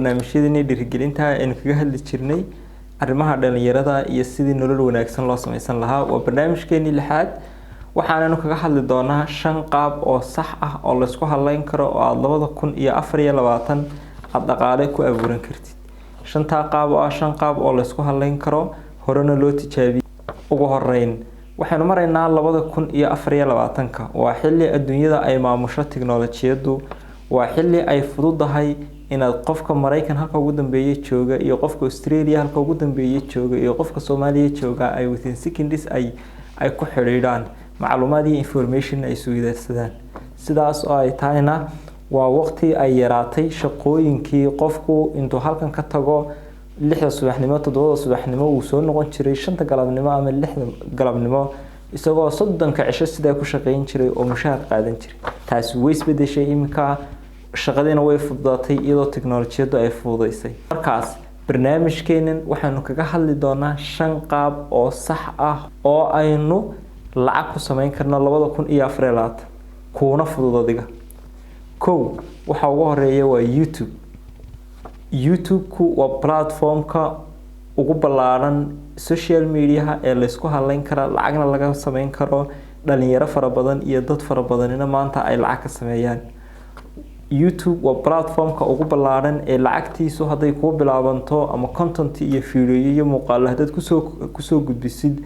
barnaamijyadii dhiirigelinta aynu kaga hadli jirnay arrimaha dhalinyarada iyo sidii nolol wanaagsan loo samaysan lahaa. waa barnaamijkeeni lixaad waxaananu kaga hadli doonaa 5 qaab oo sax ah oo la isku halayn karo oo aad 2024 aad dhaqaale ku abuuran kartid. 5 qaab oo 5 qaab oo la isku halayn karo horena loo tijaabiyay. ugu horeyn waxaanu maraynaa 2024 waa xilli adduunyada ay maamusho tiknoolajiyadu, waa xilli ay fududahay inaad qofka Mareykan halka ugu dambeeyay jooga iyo qofka Australia halka ugu dambeeyay jooga iyo qofka Soomaaliya jooga ay within seconds ay ku xiriiraan macluumaad iyo information ay soo wadaagsadaan. sidaas oo ay tahayna waa waqti ay yaraatay shaqooyinkii qofku intuu halkan ka tago 6 subaxnimo 7 subaxnimo uu soo noqon jiray 5 galabnimo ama 6 galabnimo isagoo 30 cisho sida ku shaqeyn jiray oo mushaar qaadan jiray. taas way isbedeshay imika shaqadina way fududaatay iyadoo tiknoolajiyadu ay fududaysay. markaas barnaamijkeenan waxaanu kaga hadli doonaa 5 qaab oo sax ah oo aynu lacag ku sameyn karno 2024 kuuna fudud adiga. waxa ugu horeeya waa YouTube. YouTube-ku waa platform-ka ugu ballaaran social media ee la isku halayn karo, lacagna laga sameyn karo, dhalinyaro fara badan iyo dad fara badanina maanta ay lacag ka sameeyaan. YouTube waa platform-ka ugu ballaaran ee lacagtiisu haday ku bilaabanto ama content iyo video iyo muuqaal hadad ku soo gudbisid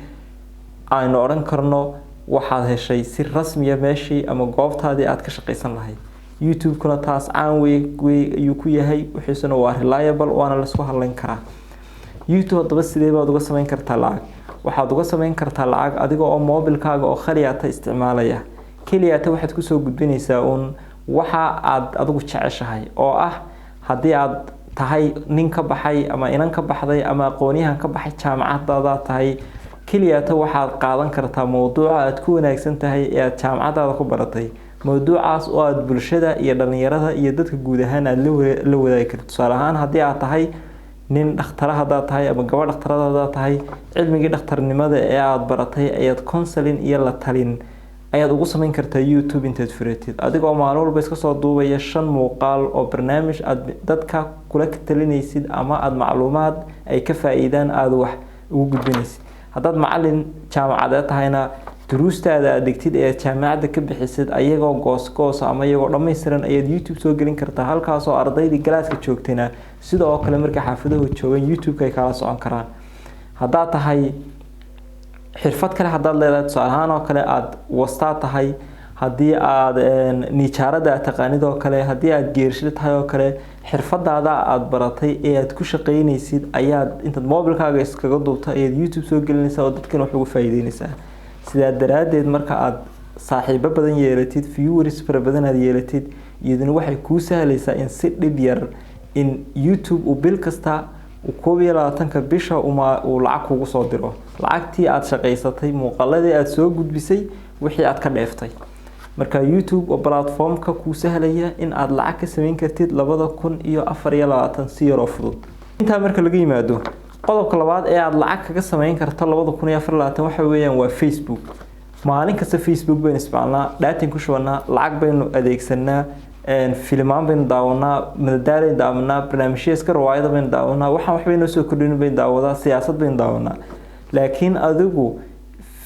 aynu oran karno waxaad heshay si rasmi ah meeshii ama goobtaadii aad ka shaqeysan lahayd. YouTube-kuna taas caan way ayuu ku yahay, wuxuuna waa reliable waana la isku halayn karaa. YouTube hadaba sidee baad uga sameyn kartaa lacag? waxaad uga sameyn kartaa lacag adiga oo mobilkaaga oo khaliyata isticmaalaya. kaliyaata waxaad ku soo gudbinaysaa waxa aad adigu jeceshahay oo ah hadii aad tahay nin ka baxay ama inan ka baxday ama aqoonyahan ka baxay jaamacadaada tahay, kaliyaata waxaad qaadan kartaa mowduuca aad ku wanaagsan tahay ee aad jaamacadaada ku baratay. mowduucaas oo aad bulshada iyo dhalinyarada iyo dadka guud ahaan aad la wadaagi karto. tusaale ahaan hadii aad tahay nin dhakhtar hada tahay ama gabadh dhakhtarada tahay, cilmiga dhakhtarnimada ee aad baratay ayaad counseling iyo la talin ayaad ugu sameyn kartaa YouTube intaad furatid adigoo maalin walba iska soo duubaya 5 muuqaal oo barnaamij aad dadka kula talinaysid ama aad macluumaad ay ka faa'iidaan aad wax ugu gudbinaysid. hadaad macallin jaamacadeed tahayna duruustaada aad dhigtid ee jaamacada ka bixisid ayagoo goos ama iyagoo dhameystiran ayaad YouTube soo gelin kartaa, halkaas oo ardaydii galaaska joogtayna sidoo kale marka xaafadaha joogan YouTube ay kala socon karaan. hadaad tahay xirfad kale hadaad leedahay tusaale ahaan oo kale aad wasta tahay, hadii aad nijaarada taqaanid oo kale, hadii aad geershid tahay oo kale, xirfadaada aad baratay ee aad ku shaqeynaysid ayaad inta mobilkaaga iskaga duubta ayaad YouTube soo gelinaysaa oo dadkana wax ugu faa'iideynaysaa. sidaa daraadeed marka aad saaxiibo badan yeelatid, viewers fara badan aad yeelatid, iyaduna waxay ku sahlaysaa in si dhib yar in YouTube uu bil kasta uu 22 bisha uu lacag kugu soo diro. lacagtii aad shaqeysatay, muuqaaladii aad soo gudbisay, wixii aad ka dheeftay. marka YouTube waa platform-ka ku sahlaya in aad lacag ka sameyn kartid 2024 si yar oo fudud. inta marka laga yimaado qodobka labaad ee aad lacag kaga sameyn karto 2024 waxa weeyaan waa Facebook. maalin kasta Facebook baynu isticmaalnaa, data ku shubnaa, lacag baynu adeegsanaa, filmaan baynu daawanaa, madadaalo daawanaa, barnaamijyo iska riwaayado baynu daawanaa, waxaan wax baynu soo kordhin baynu daawadaa, siyaasad baynu daawanaa. laakiin adigu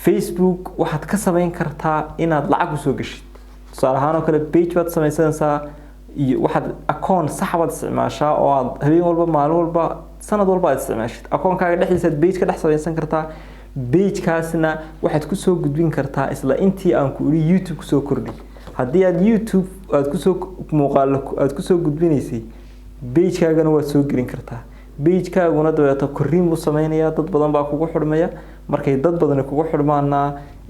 Facebook waxaad ka sameyn kartaa inaad lacag u soo gashid. tusaale ahaan oo kale page baad sameysanaysaa iyo waxaad account sax baad isticmaashaa oo aad habeen walba maalin walba sanad walba aad isticmaashid. account-kaaga dhexdiisa page ka dhex sameysan kartaa. page-kaasna waxaad ku soo gudbin kartaa isla intii aan ku iri YouTube ku soo kordhi. hadii aad YouTube aad ku soo muuqaal aad ku soo gudbinaysay, page-kaagana waad soo gelin kartaa. page-kaaguna dabeeto korriin u sameynaya, dad badan baa kugu xidhmaya. markay dad badan kugu xidhmaana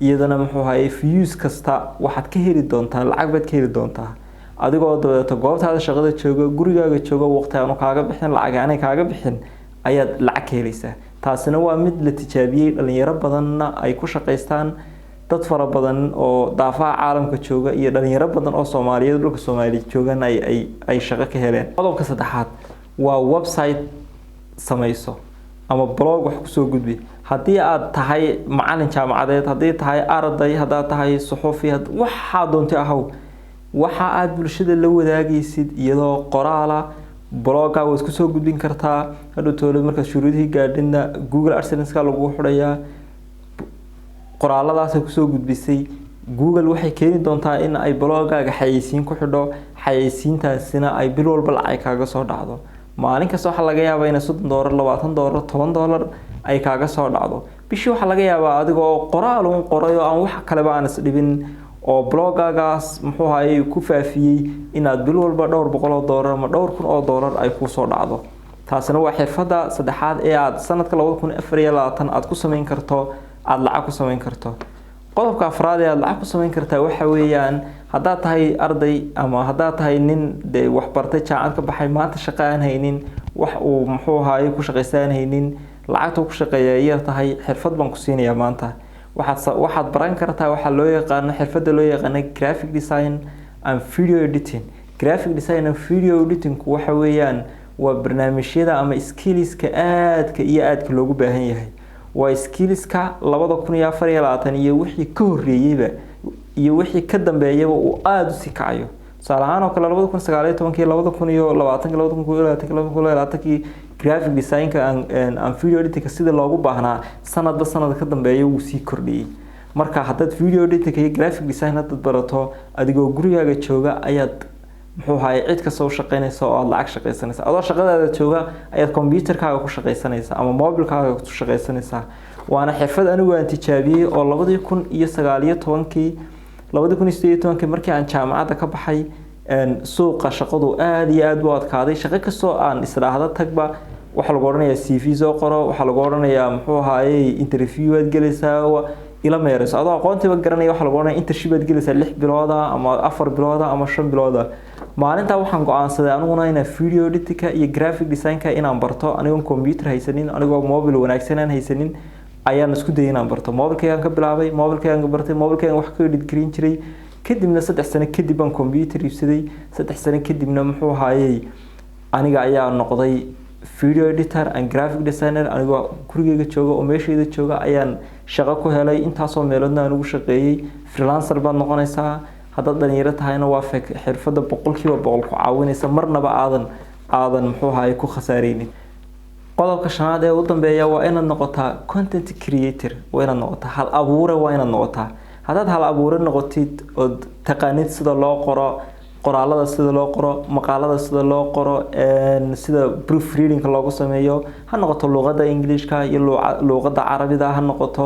iyadana muxuu ahaayay views kasta waxaad ka heli doontaa, lacag baad ka heli doontaa adigoo dabeeto goobtaada shaqada jooga, gurigaaga jooga, waqti aan kaaga bixin, lacag aan kaaga bixin ayaad lacag ka helaysaa. taasina waa mid la tijaabiyay, dhalinyaro badanna ay ku shaqeystaan, dad fara badan oo daafaha caalamka jooga iyo dhalinyaro badan oo Soomaaliyeed dhulka Soomaaliyeed joogan ay shaqo ka heleen. qodobka saddexaad waa website sameyso ama blog wax ku soo gudbi. hadii aad tahay macallin jaamacadeed, hadii tahay arday, hadaad tahay suxufi, waxa doonto ahaw waxa aad bulshada la wadaagaysid iyadoo qoraala blogga waa isku soo gudbin kartaa hadhow toole marka shuruudihii gaadhina Google AdSense ka lagu xidhayaa qoraaladaas ku soo gudbisay Google waxay keeni doontaa in ay bloggaaga xayeysiin ku xidho xayeysiintaasina ay bil walba lacag kaaga soo dhacdo maalin kasta waxa laga yaabaa in $30 $20 $10 ay kaaga soo dhacdo bishii waxa laga yaabaa adigoo qoraal uun qorayo aan wax kale baan is dhibin oo bloggagaas muxuu ahaayay ku faafiyay inaad bil walba $200 ama $2,000 ay ku soo dhacdo taasina waa xirfadda saddexaad ee aad sanadka 2024 aad ku sameyn karto aad lacag ku sameyn karto qodobka afraad ee aad lacag ku sameyn kartaa waxa weeyaan hadaa tahay arday ama hadaa tahay nin wax bartay jaamacad ka baxay maanta shaqo aan haynin wax uu muxuu ahaayay ku shaqaysan haynin lacagta ku shaqeeyaa tahay xirfad baan ku siinayaa maanta waxaad baran kartaa waxa loo yaqaan xirfadda loo yaqaan graphic design and video editing graphic design and video editing waxa weeyaan waa barnaamijyada ama skillska aadka loogu baahan yahay waa skillska 2024 iyo wixii ka horeeyayba iyo wixii ka dambeeyaba uu aad u sii kacayo salahan oo kale 2019 graphic design ka and video editing sida loogu baahnaa sanadba sanad ka dambeeyo uu sii kordhiyay marka hadad video editing iyo graphic design hadad barato adigoo gurigaaga jooga ayaad muxuu ahaay cid ka soo shaqeynaysa oo lacag shaqeysanaysa adoo shaqadaada jooga ayaad computerkaaga ku shaqeysanaysa ama mobilkaaga ku shaqeysanaysa waana xirfad anigu aan tijaabiyay oo 2018 markii aan jaamacadda ka baxay suuqa shaqadu aad iyo aad u adkaaday shaqo kastoo aan israahdo tagba waxa lagu oranayaa CV soo qoro waxa lagu oranayaa muxuu ahaayay interview aad galaysaa ila meerayso adoo aqoontiba garanay waxa lagu oranayaa internship aad galaysaa 6 bilood ama 4 bilood ama 5 bilood maalinta waxaan go'aansaday aniguna inaan video editing iyo graphic design ka inaan barto anigoo computer haysanin anigoo mobile wanaagsan aan haysanin ayaan isku dayay inaan barto mobilkayga ka bilaabay mobilkayga bartay mobilkayga wax ka edit gareyn jiray kadibna 3 sano kadib aan computer iibsaday 3 sano kadibna muxuu ahaayay aniga ayaa noqday video editor and graphic designer anigoo gurigeyga jooga oo meeshayda jooga ayaan shaqo ku helay intaas oo meeloodna aan ugu shaqeeyay freelancer baad noqonaysaa haddaad dhalinyaro tahayna waa xirfadda 100% ku caawinaysa marnaba aadan muxuu ahaayay ku khasaareynin qodobka shanaad ee ugu dambeeya waa inaad noqotaa content creator waa inaad noqotaa hal abuure waa inaad noqotaa haddaad hal abuure noqotid oo taqaanid sida loo qoro qoraalada sida loo qoro maqaalada sida loo qoro sida proofreading loogu sameeyo ha noqoto luqadda Englishka iyo luqadda Carabida ha noqoto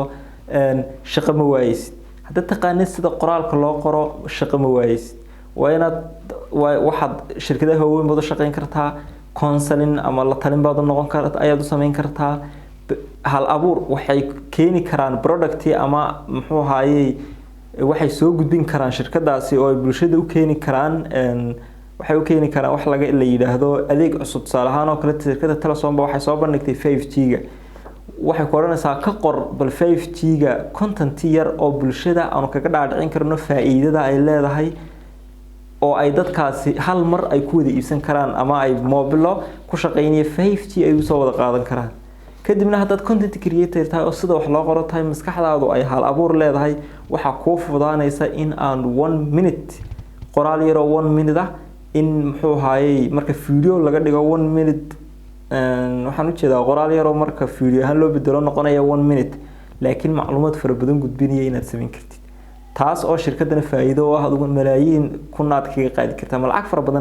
shaqo ma waaysid hadda taqaanid sida qoraalka loo qoro shaqo ma waaysid waa inaad waxaad shirkadaha waaweyn wada shaqeyn kartaa counseling ama la talin baad noqon kartaa ayaad u sameyn kartaa hal abuur waxay keeni karaan product ama muxuu ahaayay waxay soo gudbin karaan shirkadaasi oo ay bulshada u keeni karaan waxay u keeni karaan wax laga la yiraahdo adeeg cusub salahan oo kale shirkada Telesom waxay soo bandhigtay 5G ga waxay ku oranaysaa ka qor bal 5G ga content yar oo bulshada aanu kaga dhaadhicin karno faa'iidada ay leedahay oo ay dadkaasi hal mar ay ku wada iibsan karaan ama ay mobile ku shaqeynaya 5G ay u soo wada qaadan karaan kadibna haddaad content creator tahay oo sida wax loo qoro tahay maskaxdaadu ay hal abuur leedahay waxa kuu fududaanaysa in aan 1 minute qoraal yar oo 1 minute in muxuu ahaayay marka video laga dhigo 1 minute waxaan u jeedaa qoraal yar oo marka video ahaan loo bedelo noqonaya 1 minute laakiin macluumaad fara badan gudbinaya inaad sameyn kartid taas oo shirkadana faa'iido u ah adigu malaayiin kunaad kaga qaadi kartaa lacag fara badan